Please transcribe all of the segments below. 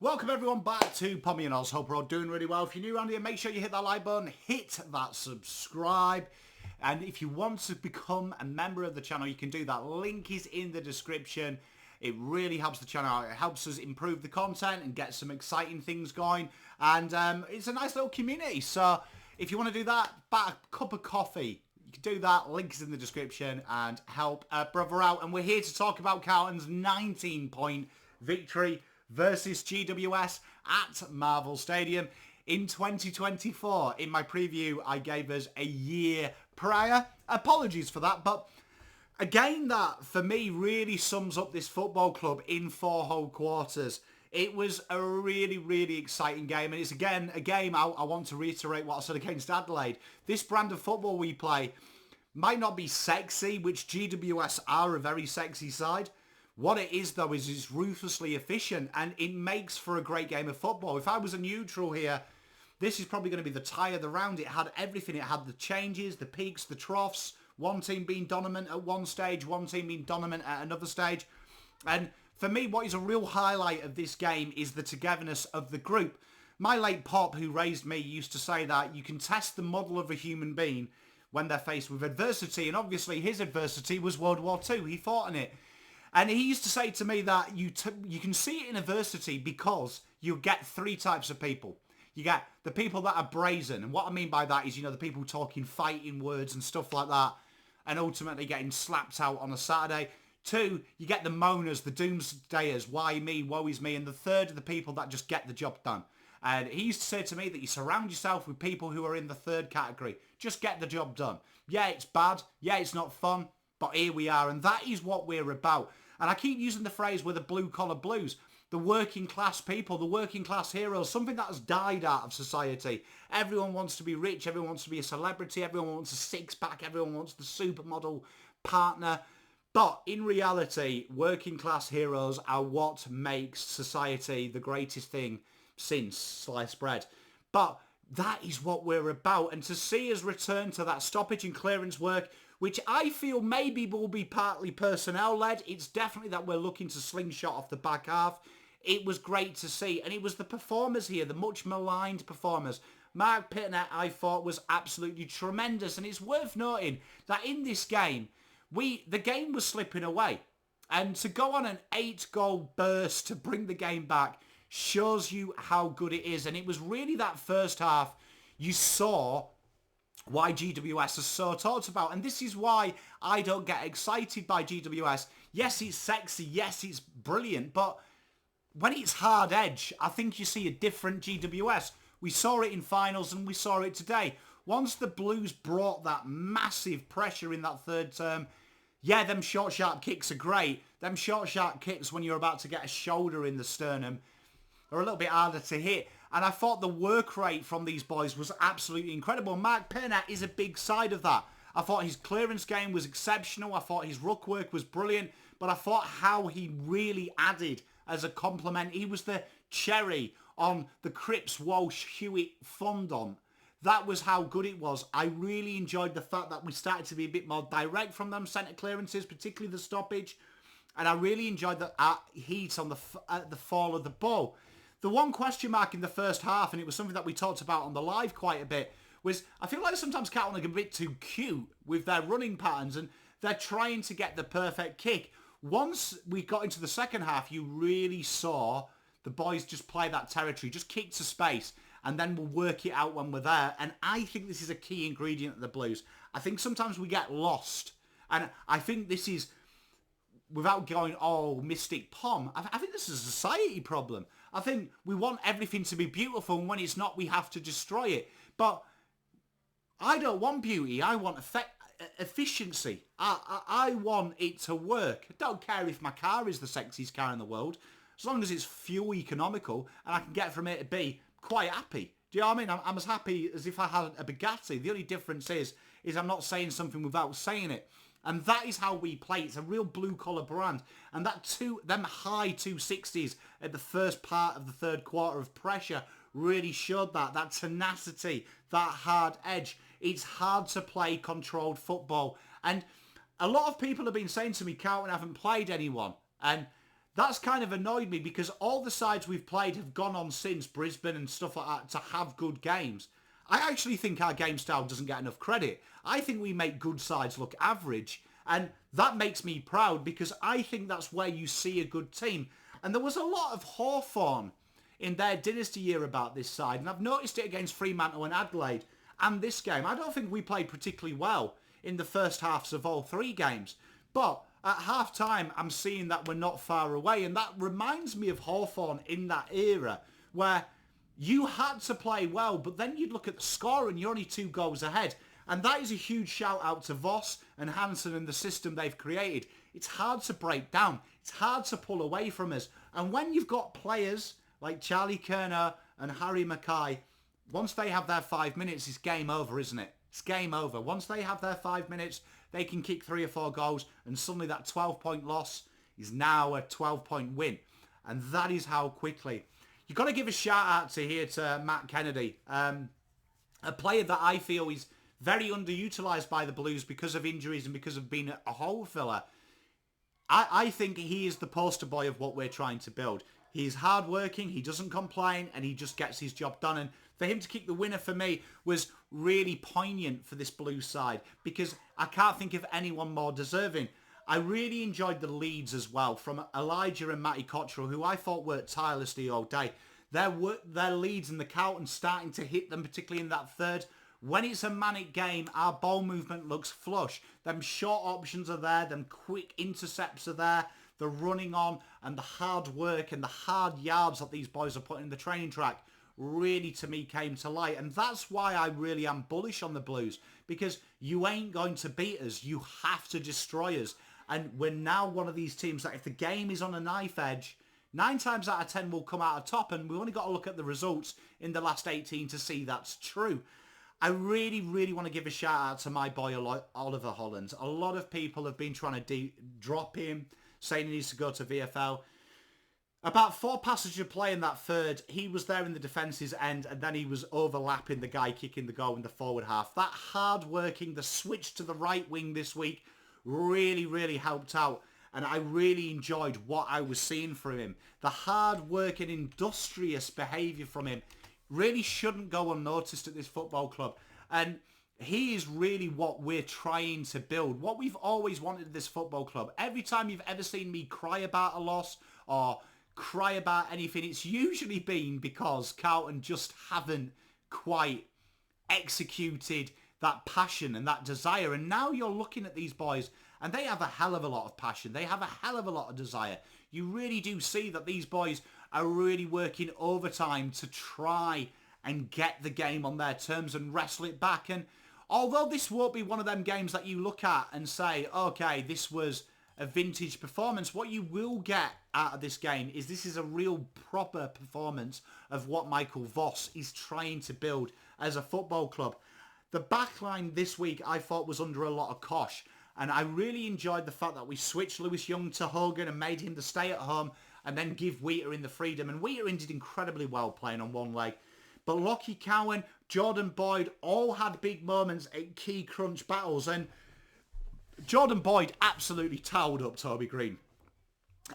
Welcome everyone back to Pommy and Oz. Hope we're all doing really well. If you're new around here, make sure you hit that like button, hit that subscribe. And if you want to become a member of the channel, you can do that. Link is in the description. It really helps the channel out. It helps us improve the content and get some exciting things going. And it's a nice little community. So if you want to do that, buy a cup of coffee. You can do that. Link is in the description and help a brother out. And we're here to talk about Carlton's 19-point victory versus GWS at Marvel Stadium in 2024. In my preview, I gave us a year prior. Apologies for that, but a game that, for me, really sums up this football club in 4 whole quarters. It was a really, really exciting game, and it's, again, a game I want to reiterate what I said against Adelaide. This brand of football we play might not be sexy, which GWS are a very sexy side. What it is, though, is it's ruthlessly efficient, and it makes for a great game of football. If I was a neutral here, this is probably going to be the tie of the round. It had everything. It had the changes, the peaks, the troughs, one team being dominant at one stage, one team being dominant at another stage. And for me, what is a real highlight of this game is the togetherness of the group. My late pop, who raised me, used to say that you can test the model of a human being when they're faced with adversity, and obviously his adversity was World War II. He fought in it. And he used to say to me that you can see it in adversity because you get 3 types of people. You get the people that are brazen. And what I mean by that is, the people talking fighting words and stuff like that and ultimately getting slapped out on a Saturday. 2, you get the moaners, the doomsdayers, why me, woe is me. And the 3rd are the people that just get the job done. And he used to say to me that you surround yourself with people who are in the 3rd category. Just get the job done. Yeah, it's bad. Yeah, it's not fun. But here we are, and that is what we're about. And I keep using the phrase, we're the blue-collar blues. The working class people, the working class heroes, something that has died out of society. Everyone wants to be rich, everyone wants to be a celebrity, everyone wants a six-pack, everyone wants the supermodel partner. But in reality, working class heroes are what makes society the greatest thing since sliced bread. But that is what we're about. And to see us return to that stoppage and clearance work, which I feel maybe will be partly personnel-led. It's definitely that we're looking to slingshot off the back half. It was great to see. And it was the performers here, the much maligned performers. Mark Pitner, I thought, was absolutely tremendous. And it's worth noting that in this game, the game was slipping away. And to go on an 8-goal burst to bring the game back shows you how good it is. And it was really that first half you saw why GWS is so talked about. And this is why I don't get excited by GWS. Yes, it's sexy. Yes, it's brilliant. But when it's hard edge, I think you see a different GWS. We saw it in finals and we saw it today. Once the Blues brought that massive pressure in that 3rd term, yeah, them short, sharp kicks are great. Them short, sharp kicks when you're about to get a shoulder in the sternum are a little bit harder to hit. And I thought the work rate from these boys was absolutely incredible. Mark Pitner is a big side of that. I thought his clearance game was exceptional. I thought his ruck work was brilliant. But I thought how he really added as a compliment. He was the cherry on the Cripps, Walsh, Hewitt fondant. That was how good it was. I really enjoyed the fact that we started to be a bit more direct from them centre clearances, particularly the stoppage. And I really enjoyed the heat on the fall of the ball. The one question mark in the first half, and it was something that we talked about on the live quite a bit, was I feel like sometimes Carlton are a bit too cute with their running patterns and they're trying to get the perfect kick. Once we got into the second half, you really saw the boys just play that territory, just kick to space, and then we'll work it out when we're there. And I think this is a key ingredient of the Blues. I think sometimes we get lost. And I think this is, without going all mystic pom, I think this is a society problem. I think we want everything to be beautiful, and when it's not, we have to destroy it. But I don't want beauty. I want efficiency. I want it to work. I don't care if my car is the sexiest car in the world. As long as it's fuel economical and I can get from A to B, quite happy. Do you know what I mean? I'm as happy as if I had a Bugatti. The only difference is I'm not saying something without saying it. And that is how we play. It's a real blue-collar brand. And them high 260s at the first part of the 3rd quarter of pressure really showed that tenacity, that hard edge. It's hard to play controlled football. And a lot of people have been saying to me, Carlton haven't played anyone. And that's kind of annoyed me because all the sides we've played have gone on since, Brisbane and stuff like that, to have good games. I actually think our game style doesn't get enough credit. I think we make good sides look average, and that makes me proud because I think that's where you see a good team. And there was a lot of Hawthorn in their dynasty year about this side, and I've noticed it against Fremantle and Adelaide and this game. I don't think we played particularly well in the first halves of all three games, but at half-time I'm seeing that we're not far away, and that reminds me of Hawthorn in that era where you had to play well, but then you'd look at the score and you're only 2 goals ahead. And that is a huge shout out to Voss and Hansen and the system they've created. It's hard to break down. It's hard to pull away from us. And when you've got players like Charlie Kerner and Harry Mackay, once they have their 5 minutes, it's game over, isn't it? It's game over. Once they have their 5 minutes, they can kick 3 or 4 goals, and suddenly that 12-point loss is now a 12-point win. And that is how quickly. You've got to give a shout out to Matt Kennedy, a player that I feel is very underutilised by the Blues because of injuries and because of being a hole filler. I think he is the poster boy of what we're trying to build. He's hard-working, he doesn't complain, and he just gets his job done. And for him to kick the winner for me was really poignant for this Blues side because I can't think of anyone more deserving. I really enjoyed the leads as well from Elijah and Matty Cottrell, who I thought worked tirelessly all day. Their leads and the Carlton starting to hit them, particularly in that third. When it's a manic game, our ball movement looks flush. Them short options are there, them quick intercepts are there, the running on and the hard work and the hard yards that these boys are putting in the training track really, to me, came to light. And that's why I really am bullish on the Blues, because you ain't going to beat us. You have to destroy us. And we're now one of these teams that if the game is on a knife edge, 9 times out of 10 will come out on top, and we've only got to look at the results in the last 18 to see that's true. I really, really want to give a shout out to my boy Oliver Holland. A lot of people have been trying to drop him, saying he needs to go to VFL. About 4 passages of play in that third, he was there in the defence's end, and then he was overlapping the guy kicking the goal in the forward half. That hard working, the switch to the right wing this week really, really helped out. And I really enjoyed what I was seeing from him. The hard work and industrious behaviour from him really shouldn't go unnoticed at this football club. And he is really what we're trying to build. What we've always wanted at this football club. Every time you've ever seen me cry about a loss or cry about anything, it's usually been because Carlton just haven't quite executed that passion and that desire. And now you're looking at these boys and they have a hell of a lot of passion. They have a hell of a lot of desire. You really do see that these boys are really working overtime to try and get the game on their terms and wrestle it back. And although this won't be one of them games that you look at and say, okay, this was a vintage performance, what you will get out of this game is this is a real proper performance of what Michael Voss is trying to build as a football club. The backline this week I thought was under a lot of cosh. And I really enjoyed the fact that we switched Lewis Young to Hogan and made him the stay-at-home and then give Whittaker the freedom. And Whittaker did incredibly well playing on one leg. But Lockie Cowan, Jordan Boyd all had big moments in key crunch battles. And Jordan Boyd absolutely towed up Toby Green.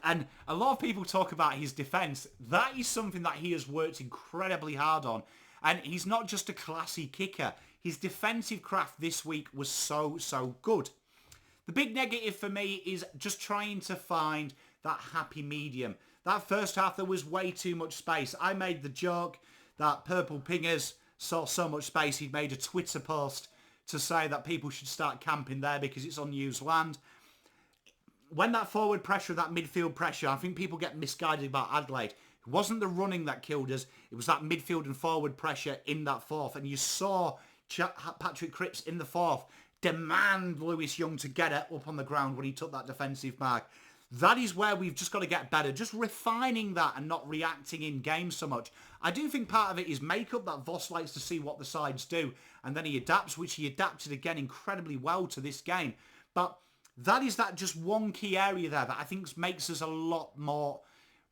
And a lot of people talk about his defence. That is something that he has worked incredibly hard on. And he's not just a classy kicker. His defensive craft this week was so good. The big negative for me is just trying to find that happy medium. That first half, there was way too much space. I made the joke that Purple Pingers saw so much space, he'd made a Twitter post to say that people should start camping there because it's unused land. When that forward pressure, that midfield pressure, I think people get misguided about Adelaide. It wasn't the running that killed us. It was that midfield and forward pressure in that fourth. And you saw Patrick Cripps in the fourth demand Lewis Young to get it up on the ground when he took that defensive mark. That is where we've just got to get better, just refining that and not reacting in games so much. I do think part of it is makeup, that Voss likes to see what the sides do, and then he adapts, which he adapted again incredibly well to this game. But that is that just one key area there that I think makes us a lot more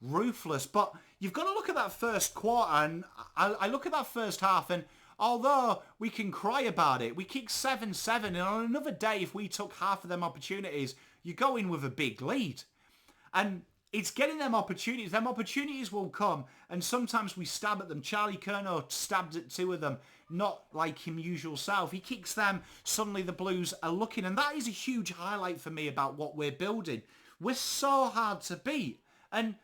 ruthless. But you've got to look at that first quarter, and I look at that first half, and although we can cry about it, we kicked 7-7, and on another day, if we took half of them opportunities, you go in with a big lead. And it's getting them opportunities. Them opportunities will come, and sometimes we stab at them. Charlie Curnow stabbed at 2 of them, not like him usual self. He kicks them, suddenly the Blues are looking, and that is a huge highlight for me about what we're building. We're so hard to beat, and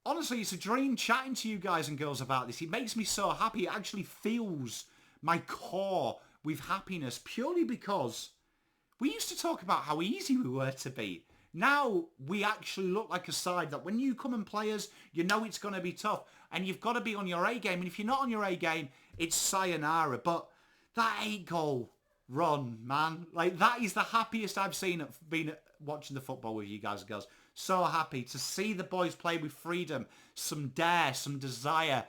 honestly, it's a dream chatting to you guys and girls about this. It makes me so happy. It actually fills my core with happiness, purely because we used to talk about how easy we were to beat. Now we actually look like a side that when you come and play us, you know it's going to be tough, and you've got to be on your A game. And if you're not on your A game, it's sayonara. But that 8-goal run, man, like that is the happiest I've seen been watching the football with you guys and girls. So happy to see the boys play with freedom, some dare, some desire.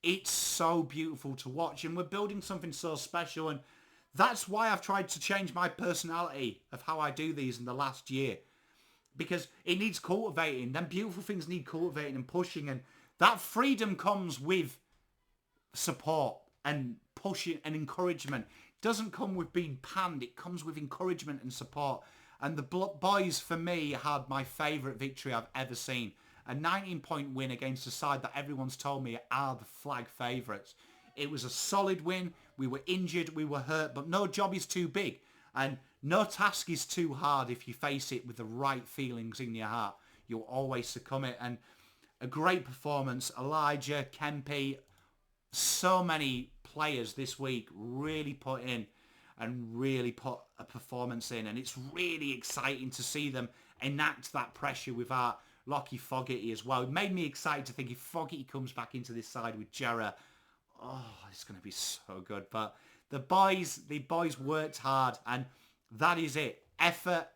It's so beautiful to watch, and we're building something so special. And that's why I've tried to change my personality of how I do these in the last year. Because it needs cultivating. Them beautiful things need cultivating and pushing. And that freedom comes with support and pushing and encouragement. It doesn't come with being panned. It comes with encouragement and support. And the boys, for me, had my favourite victory I've ever seen. A 19-point win against a side that everyone's told me are the flag favourites. It was a solid win. We were injured. We were hurt. But no job is too big. And no task is too hard if you face it with the right feelings in your heart. You'll always succumb it. And a great performance. Elijah, Kempe, so many players this week really put in and really put a performance in. And it's really exciting to see them enact that pressure without Lockie Fogarty as well. It made me excited to think if Fogarty comes back into this side with Jarrah, oh, it's going to be so good. But the boys worked hard, and that is it. Effort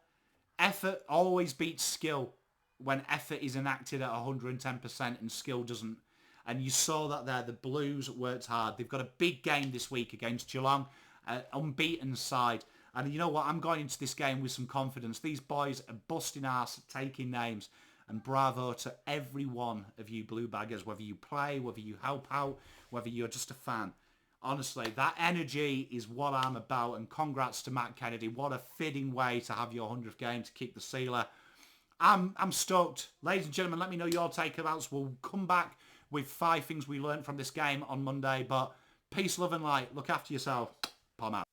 always beats skill when effort is enacted at 110% and skill doesn't. And you saw that there. The Blues worked hard. They've got a big game this week against Geelong, unbeaten side. And you know what? I'm going into this game with some confidence. These boys are busting ass, taking names. And bravo to every one of you Blue Baggers, whether you play, whether you help out, whether you're just a fan. Honestly, that energy is what I'm about. And congrats to Matt Kennedy. What a fitting way to have your 100th game to kick the sealer. I'm stoked. Ladies and gentlemen, let me know your takeaways. We'll come back with 5 things we learned from this game on Monday. But peace, love and light. Look after yourself. Palm out.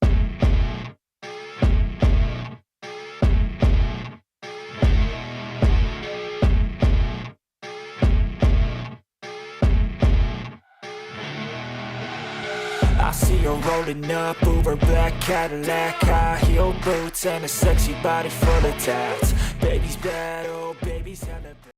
I see her rolling up, Uber black Cadillac, high heel boots and a sexy body full of tats. Baby's bad, oh